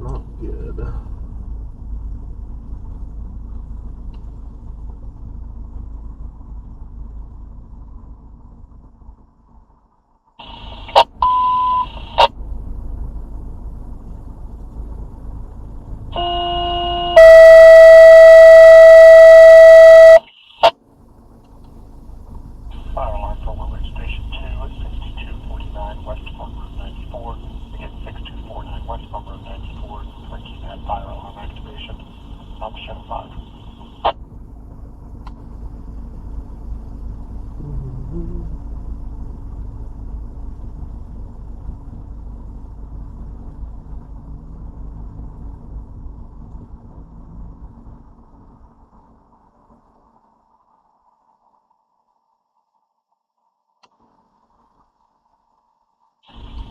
Not good. Fire alarm for Willard Station 2 at 6249 West Farm Road 94. Again, 6249 West Farm Road 94. Linking that fire alarm activation. I'm Channel 5.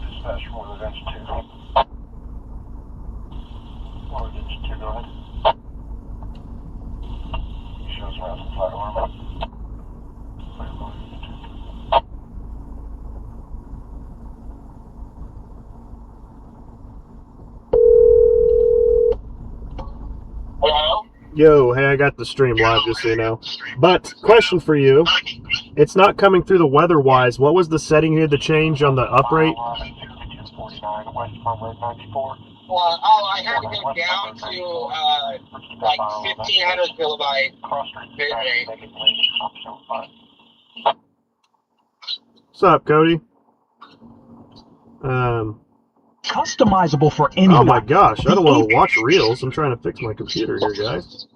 Dispatch for Willard Engine 2. Willard Engine 2, go ahead. He shows around the fire alarm. Willard Engine 2. Hello? Yo, hey, I got the stream live, just so you know. But, question for you. It's not coming through the weather-wise. What was the setting you had to change on the uprate? Fire alarm at 6249 West Farm Road 94. Well, I had to go down to like 1500 kilobyte bit rate. What's up, Cody? Customizable for anyone. Oh my gosh, I don't want to watch reels. I'm trying to fix my computer here, guys.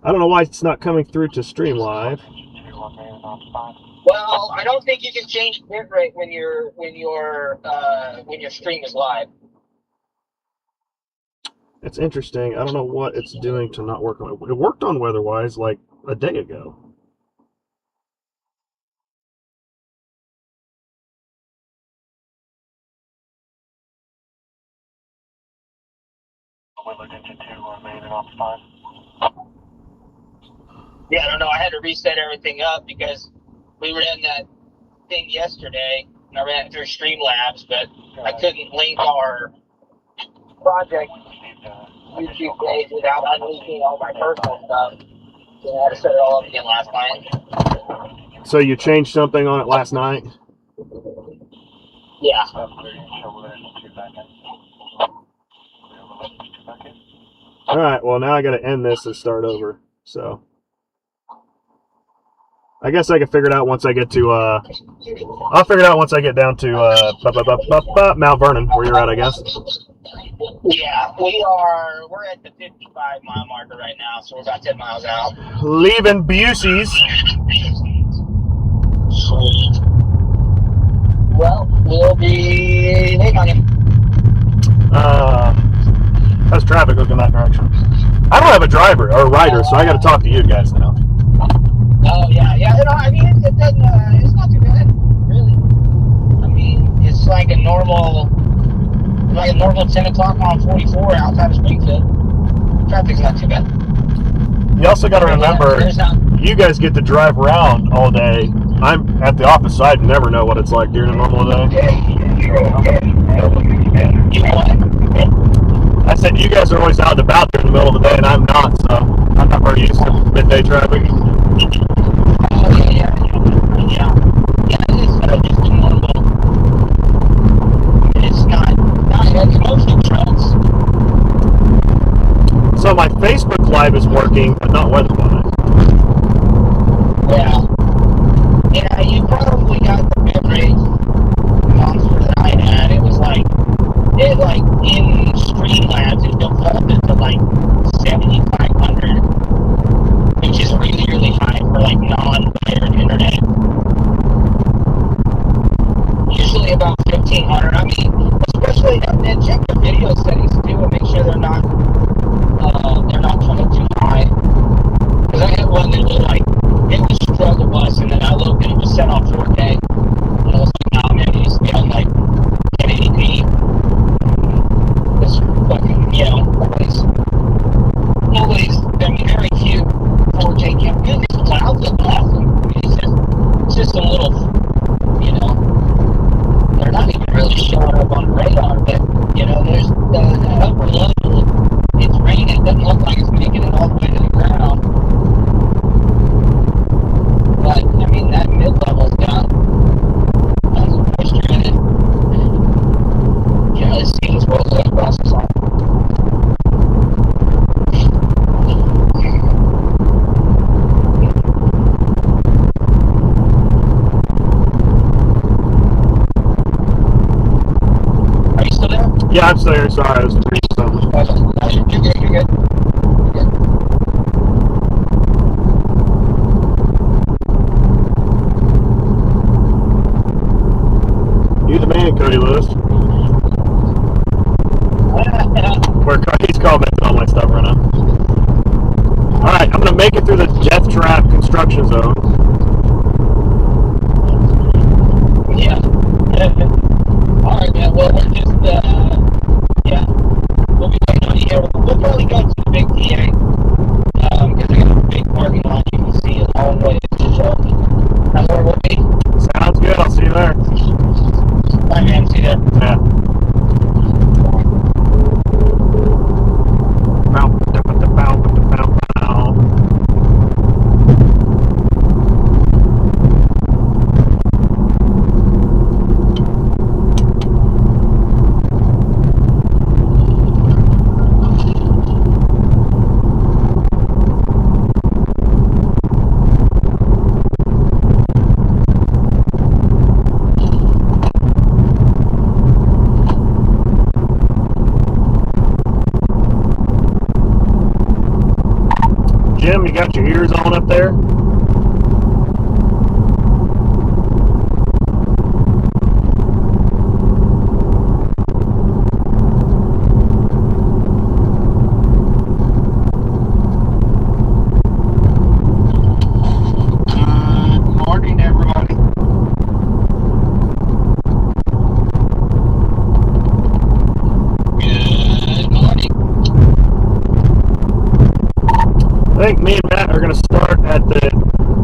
I don't know why it's not coming through to stream live. Well, I don't think you can change bit rate when your stream is live. It's interesting. I don't know what it's doing to not work on it. It worked on weather-wise like a day ago. Willard Engine 2 remain in ops 5. Yeah, I don't know. I had to reset everything up because we ran that thing yesterday, and I ran it through Streamlabs, but I couldn't link our project YouTube page without unlinking all my personal stuff. So I had to set it all up again last night. So you changed something on it last night? Yeah. Alright, well now I gotta end this and start over. So I guess I can figure it out once I get to I'll figure it out once I get down to Mount Vernon, where you're at, I guess. Yeah, we're at the 55 mile marker right now, so we're about 10 miles out. Leaving Busey's. Sweet. Well, we'll be waiting on you. How's traffic looking that direction? I don't have a driver or a rider, so I gotta talk to you guys now. Oh, yeah. You know, I mean, it doesn't, it's not too bad, really. I mean, it's like a normal 10 o'clock on 44 outside of Springfield. Traffic's not too bad. You also gotta remember, you guys get to drive around all day. I'm at the office side and never know what it's like during a normal day. You know what? I said you guys are always out and about during the middle of the day, and I'm not, so I'm not very used to midday traffic. Oh, yeah. Yeah, it's just normal. It's not heavy, mostly trucks. So my Facebook Live is working, but not weather-wise. Yeah. Yeah, you some little, you know, they're not even really showing up on radar, but, you know, there's the upper level, it's raining, it doesn't look like it's making it all the way to the ground. But, I mean, that mid-level's got tons of moisture in it. You know, it seems well across the side. Are you still there? Yeah, I'm still here. Sorry, I was reading something. No, you're good, you're good. You the man, Cody Lewis. Where he's commenting on my stuff right now. Alright, I'm going to make it through the Death Trap construction zone. Yeah. Alright, man. Well, we're just, yeah. We'll be waiting on you here. We'll probably go to the big TA. Because they got a big parking lot. You can see it all the way to the show. That's where we'll be. Sounds good. I'll see you there. Alright, man. See you there. Yeah. Jim, you got your ears on up there? Good morning, everybody. Good morning. I think me and Matt are going to start at the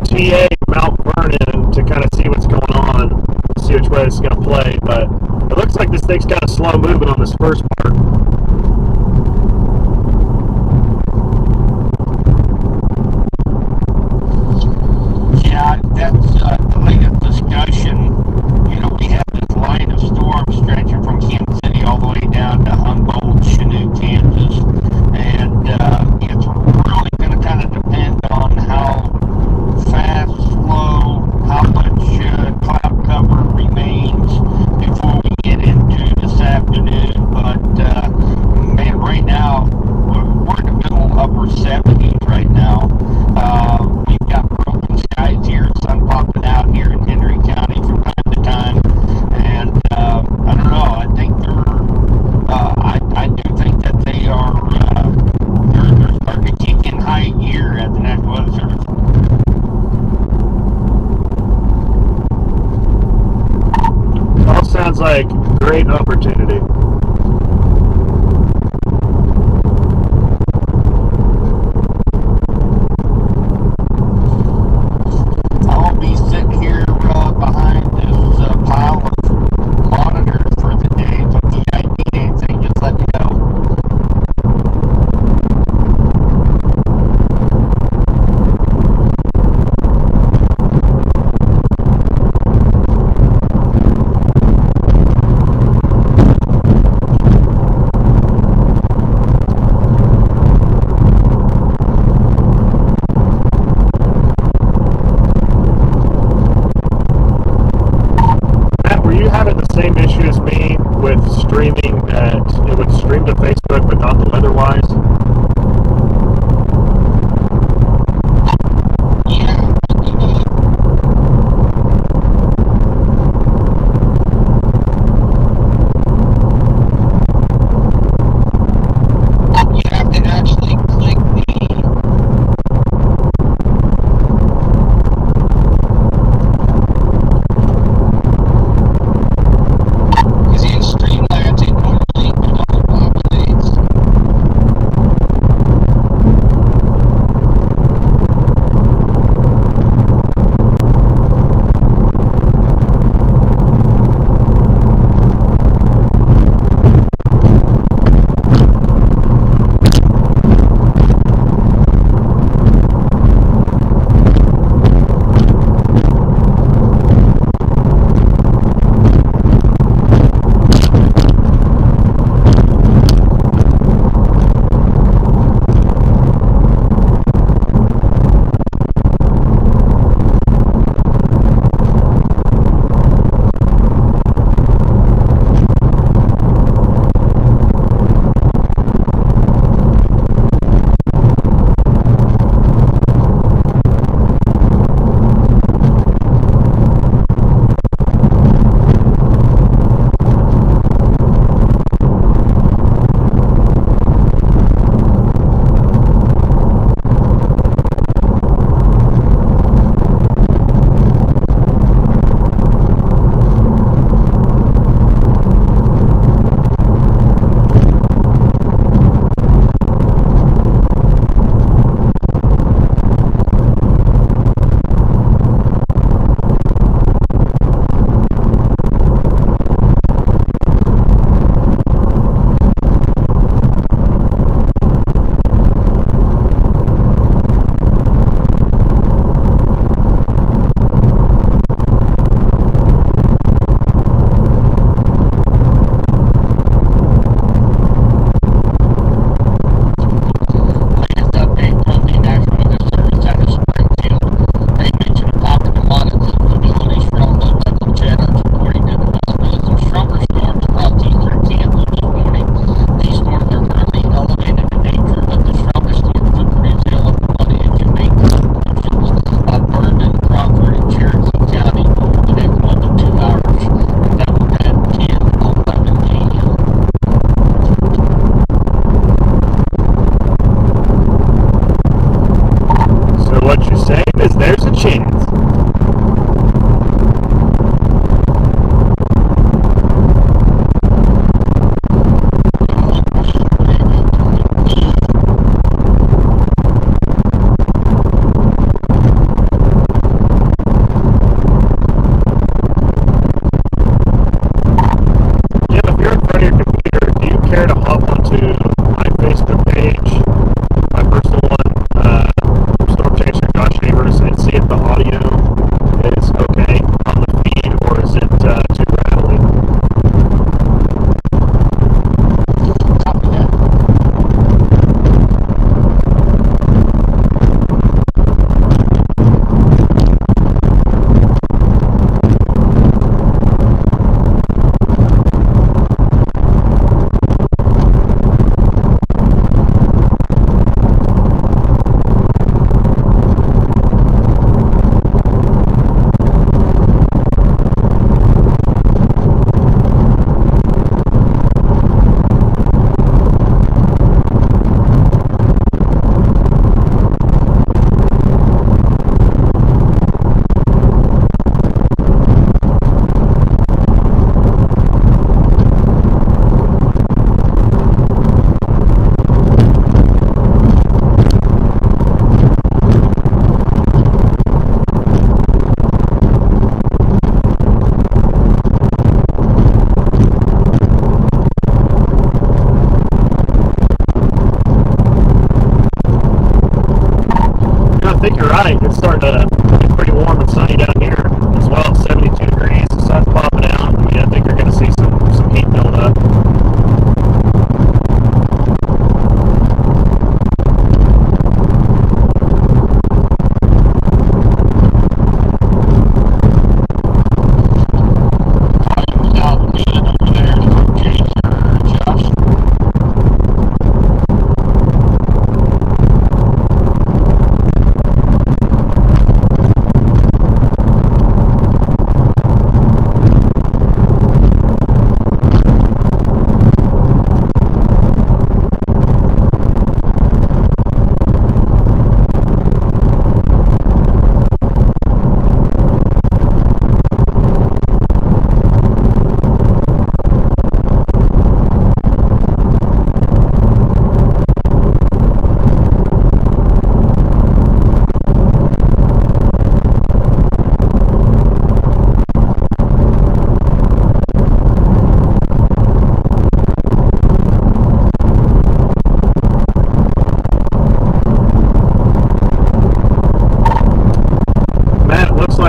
TA Mount Vernon to kind of see what's going on, see which way it's going to play, but it looks like this thing's kind of slow moving on this first part. Yeah, that's the latest discussion. You know, we have this line of storm stretching from Kansas City all the way down to Humboldt, Chanute, Kansas, and it's really going to kind of depend on how fast, slow, how much cloud cover remains before we get into this afternoon. But man, right now we're in the middle upper 70s right now. We've got broken skies here, sun popping out here in Henry County from time to time, and I don't know. I think I do think that they are they're starting to kick in high gear at the National Weather Service. All sounds like great opportunity. I'll be sitting here behind this pile of monitors for the day. So if you guys need anything, just let me know. Matt, were you having the same issue as me with streaming that it would stream to Facebook but not the weatherwise? You have to actually click the Streamlabs, it normally auto-populates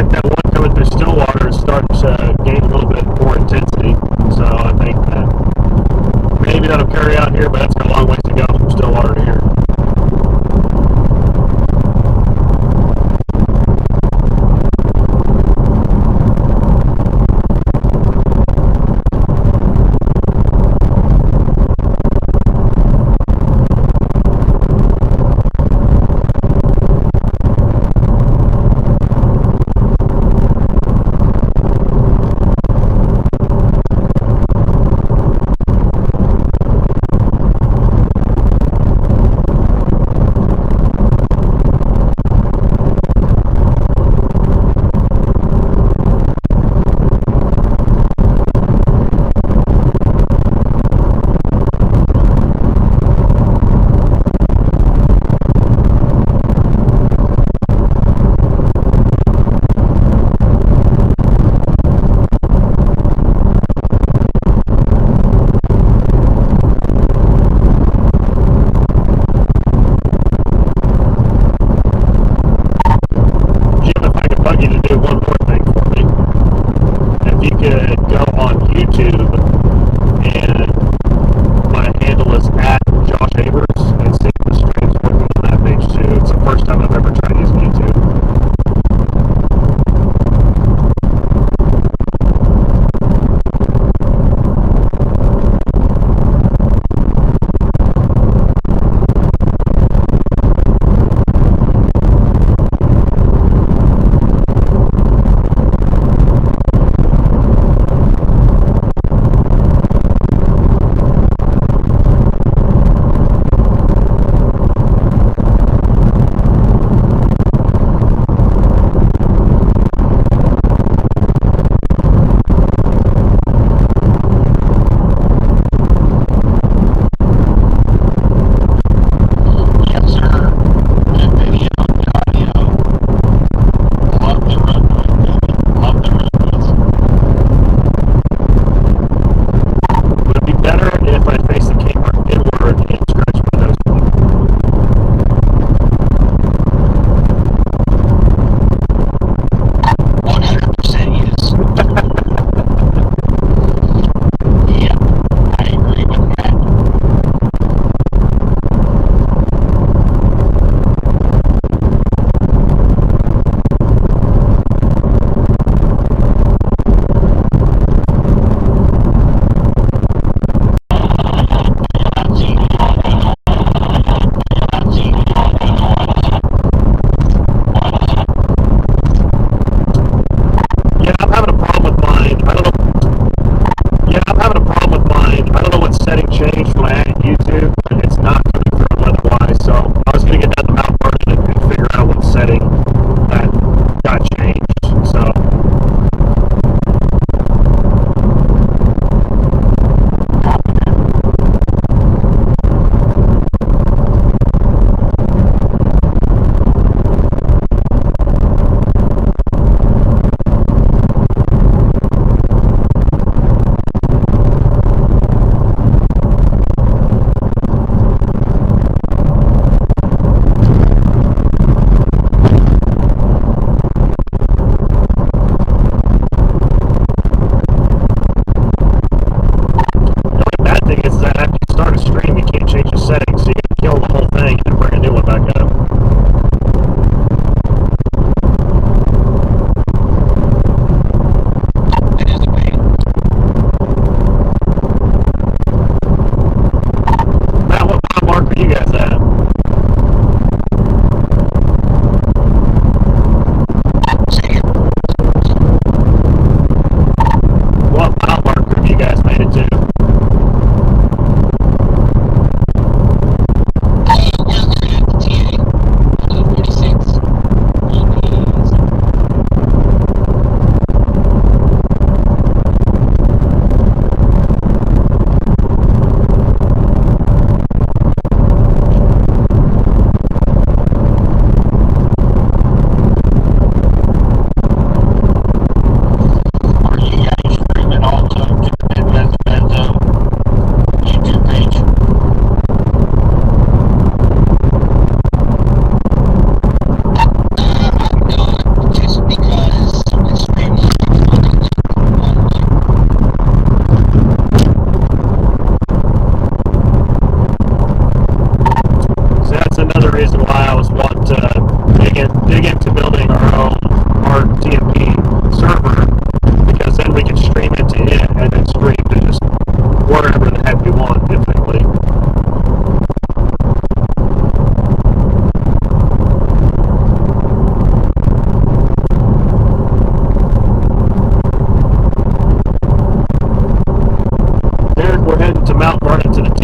like that one coming through Stillwater is starting to gain a little bit more intensity. So I think that maybe that'll carry out here, but that's got a long ways to go from Stillwater to here.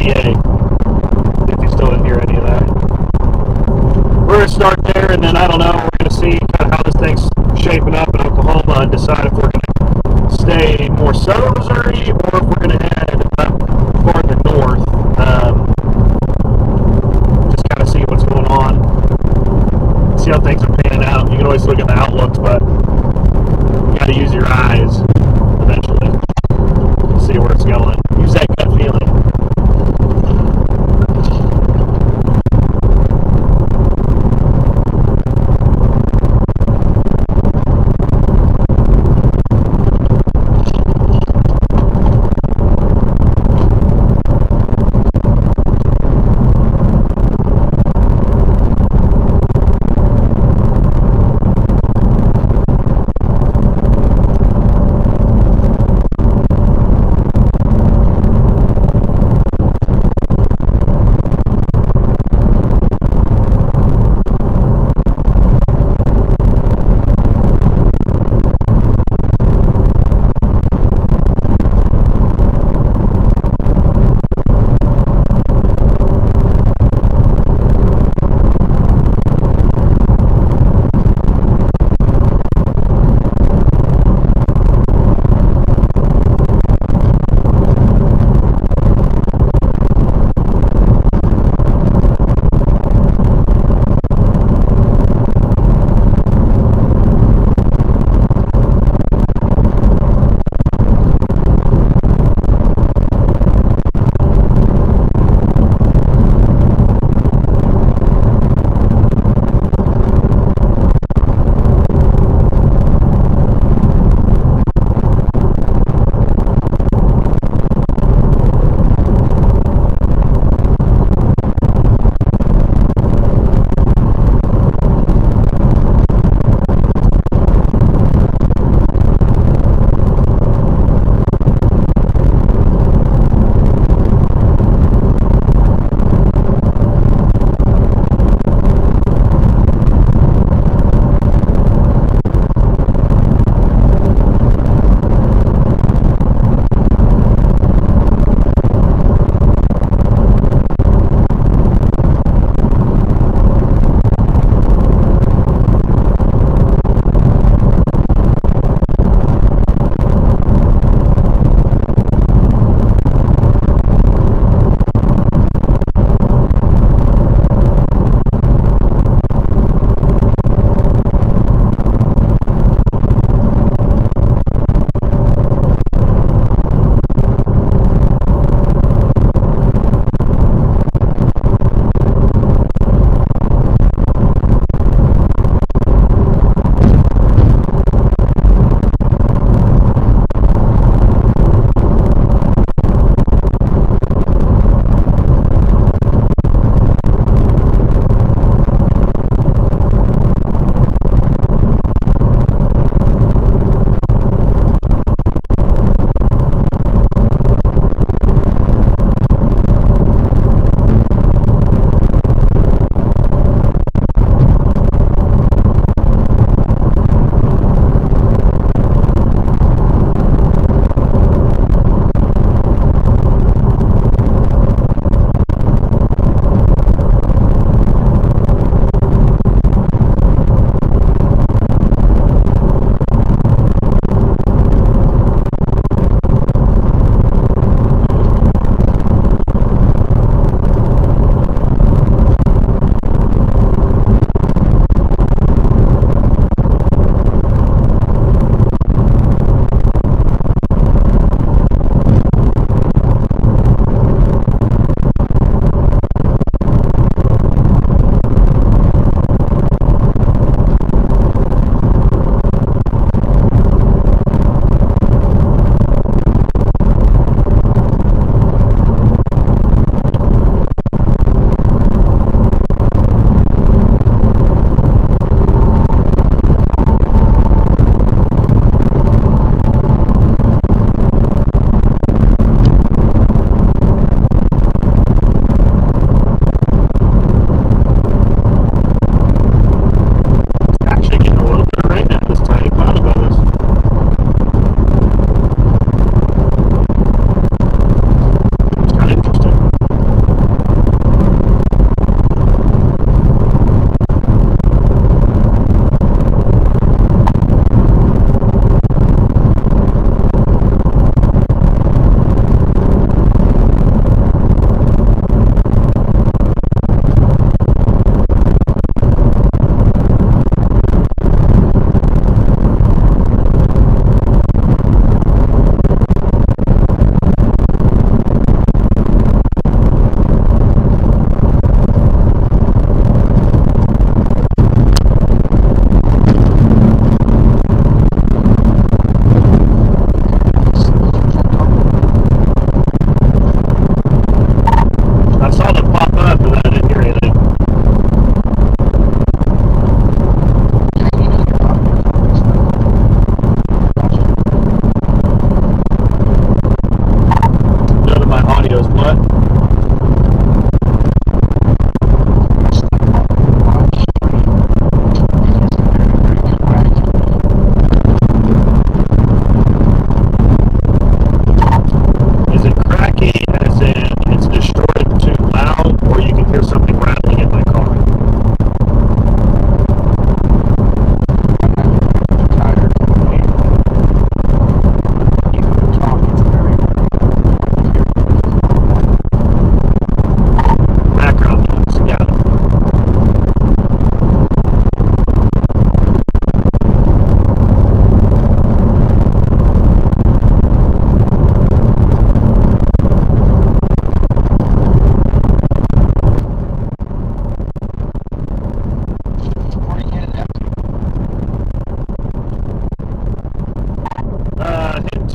TA. If you still didn't hear any of that. We're going to start there, and then I don't know, we're going to see kind of how this thing's shaping up in Oklahoma and decide if we're going to stay more southern Missouri or if we're going to head up farther north. Just kind of see what's going on, see how things are panning out. You can always look at the outlooks, but you got to use your eyes eventually to see where it's going. Use that gut feeling.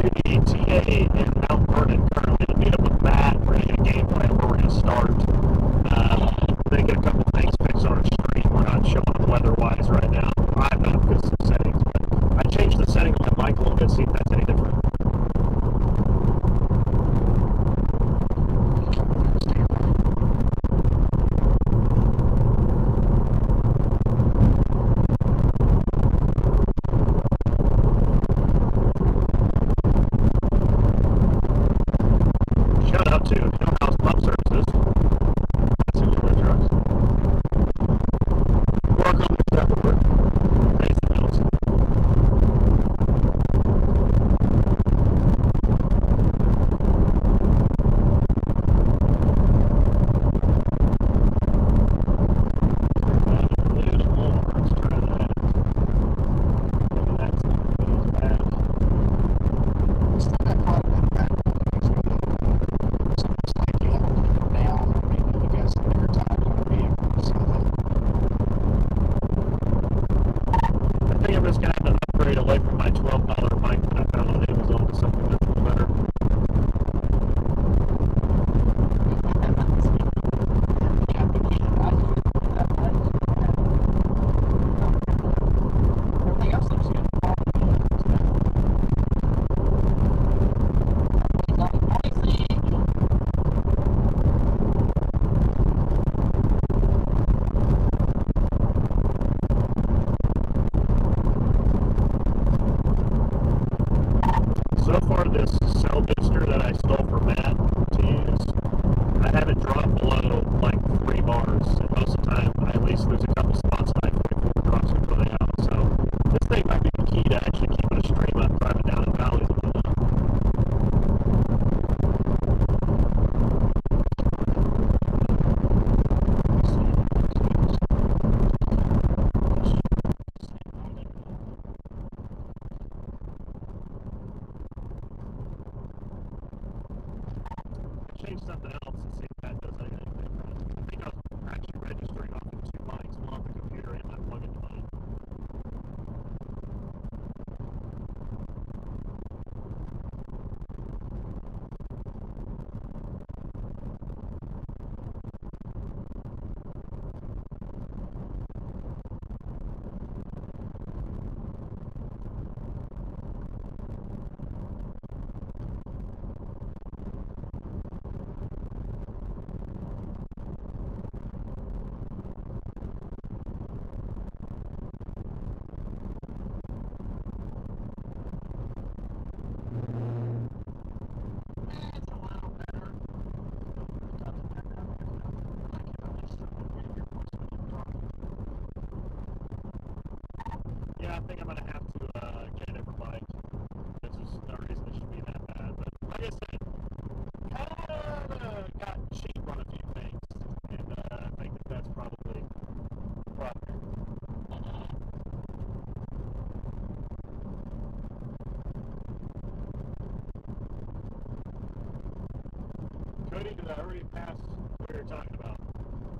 to the TA in Mount Vernon currently to meet up with Matt. We're going to get a game plan where we're going to start. Then get a couple things fixed on our stream. We're not showing up weather-wise right now. I'm not because of settings, but I changed the setting on my mic a little bit, see if that's any different. Shout out to Hillhouse Pump Services. That's in your trucks. Work on the Pepperwood. Pays the bills. There's more. Let's try that. Maybe that's not as bad. Still got caught in that. So it's like you have to put it down. I mean, you got some bigger tires on the vehicle or something. I think I'm just going to have to upgrade away from my $12 mic that I found on Amazon to something that's a little better. Yeah, but yeah, everything else looks good. So far, this cell booster that I stole from Matt to use, I haven't dropped below like 3 bars. And most of the time, I at least lose a couple spots and I 44 drops are really out. So this thing might be the key to actually keeping a stream up, driving down in valleys and whatnot. Change something else and see if that does anything different. I think I was actually registering off of 2 mics, one off the computer and my plug into mine. Yeah, I think I'm going to have to get a different mic. There's just no reason it should be that bad. But like I said, kind of got cheap on a few things. And I think that that's probably proper. Cody, did I already pass what you're talking about?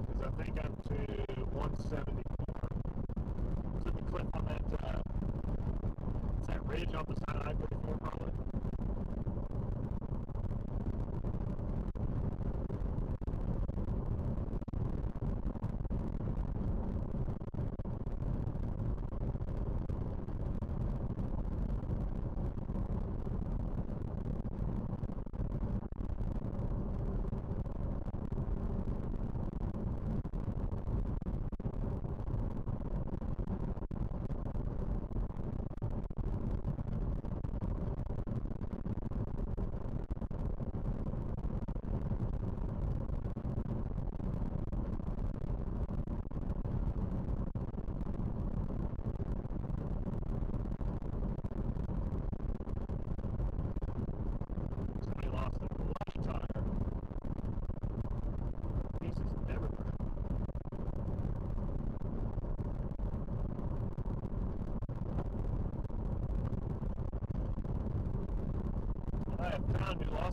Because I think I'm to 174. Took the clip on that, it's that ridge off the side of I-44 probably.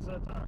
at a time.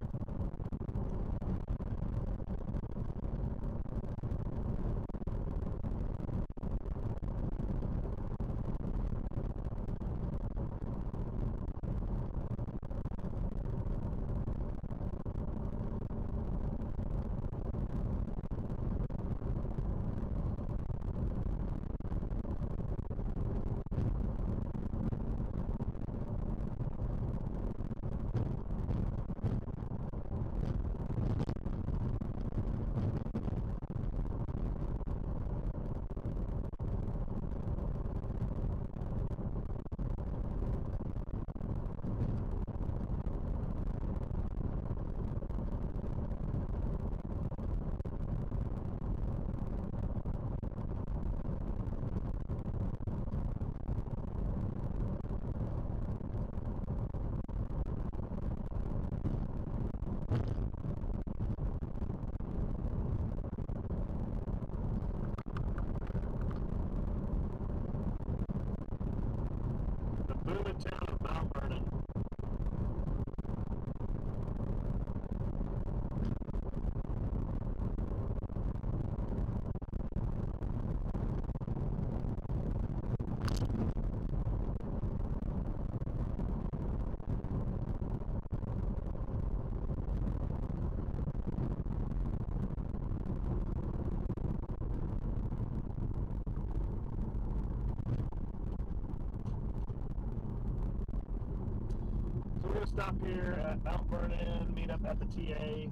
going to stop here at Mount Vernon, meet up at the TA.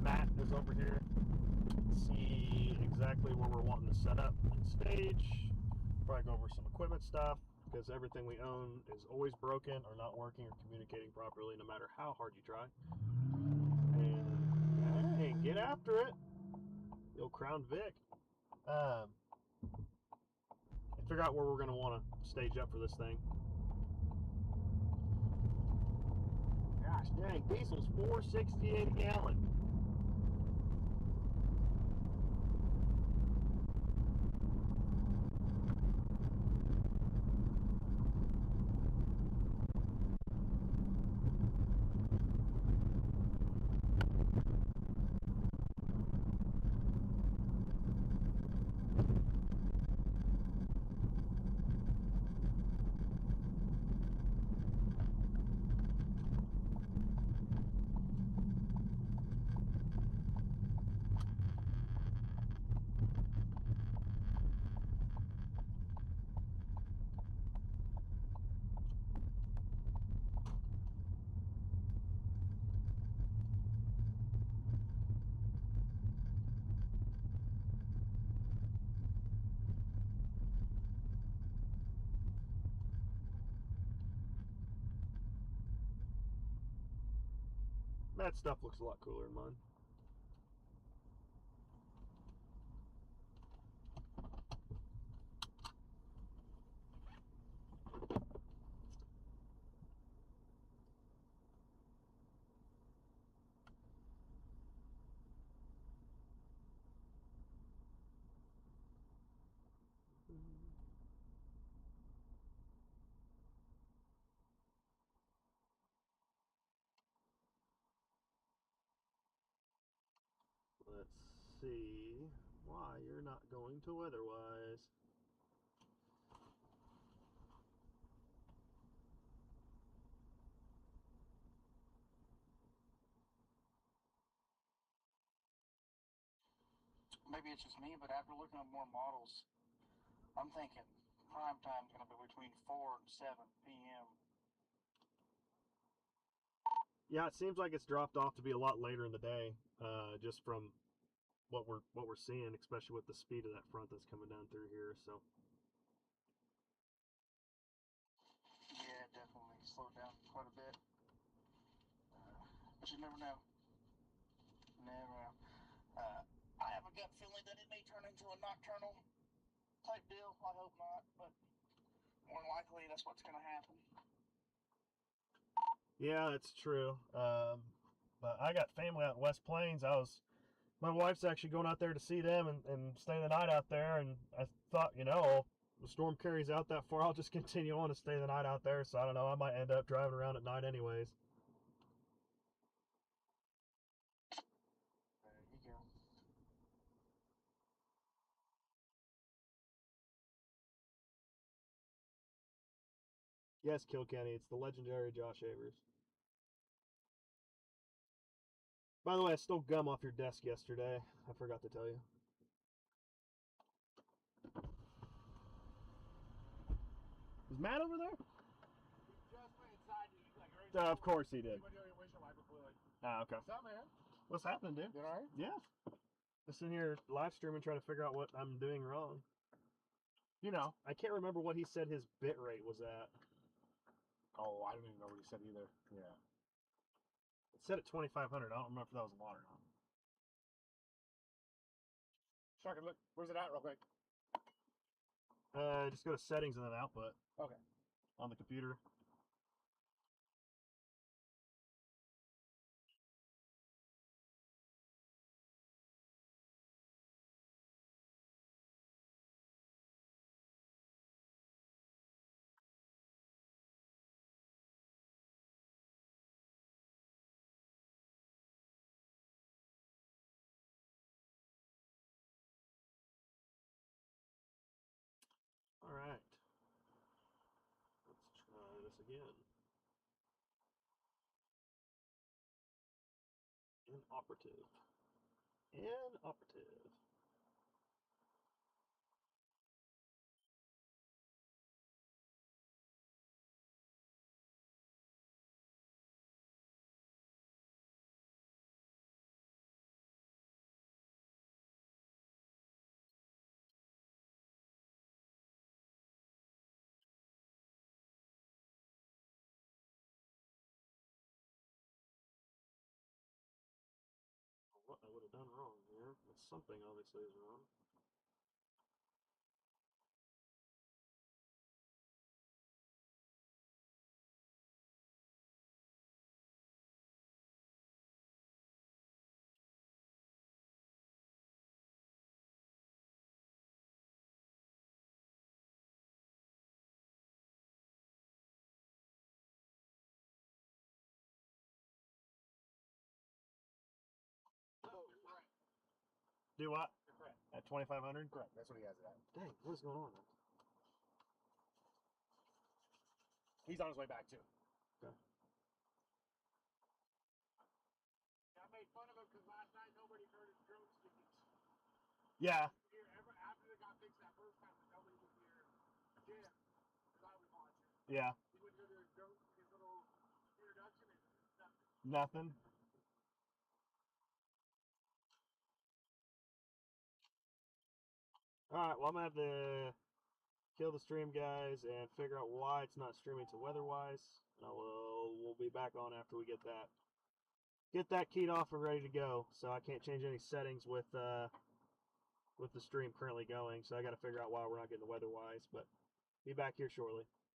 Matt is over here. See exactly where we're wanting to set up on stage. Probably go over some equipment stuff because everything we own is always broken or not working or communicating properly, no matter how hard you try. And hey, get after it, the old Crown Vic. Figure out where we're going to want to stage up for this thing. Gosh dang, diesel's $4.68 a gallon. That stuff looks a lot cooler than mine. Let's see why you're not going to Weatherwise. Maybe it's just me, but after looking at more models, I'm thinking prime time's going to be between 4 and 7 p.m. Yeah, it seems like it's dropped off to be a lot later in the day, just from what we're seeing, especially with the speed of that front that's coming down through here. So Yeah, it definitely slowed down quite a bit. But you never know. Never know. I have a gut feeling that it may turn into a nocturnal type deal. I hope not, but more than likely that's what's going to happen. yeah, that's true. But I got family out in West Plains. My wife's actually going out there to see them and stay the night out there. And I thought, the storm carries out that far, I'll just continue on to stay the night out there. So I don't know, I might end up driving around at night anyways. There you go. Yes, Kilkenny, it's the legendary Josh Avers. By the way, I stole gum off your desk yesterday. I forgot to tell you. Is Matt over there? He just went inside. Of course he did. He went to your windshield wiper fluid. Ah, okay. What's up, man? What's happening, dude? You alright? Yeah. I'm sitting here live streaming trying to figure out what I'm doing wrong. I can't remember what he said his bit rate was at. Oh, I don't even know what he said either. Yeah. It said at 2,500. I don't remember if that was a lot or not. Shark, look. Where's it at, real quick? Just go to settings and then output Okay. on the computer. All right. Let's try this again. Inoperative. Inoperative. what I would have done wrong here, but something obviously is wrong. Oh, you're correct. Do what? You're correct. At 2,500? Correct. That's what he has it at. Dang, what is going on then? He's on his way back too. Okay. I made fun of him because last night nobody heard his drone squeaks. Yeah. After they got fixed that first time, nobody would hear Jim because I was watching. Yeah. He would hear his drone, his little introduction, and nothing. Nothing. Alright, well, I'm going to have to kill the stream, guys, and figure out why it's not streaming to Weatherwise. And we'll be back on after we get that keyed off and ready to go. So I can't change any settings with the stream currently going. So I got to figure out why we're not getting the Weatherwise. But be back here shortly.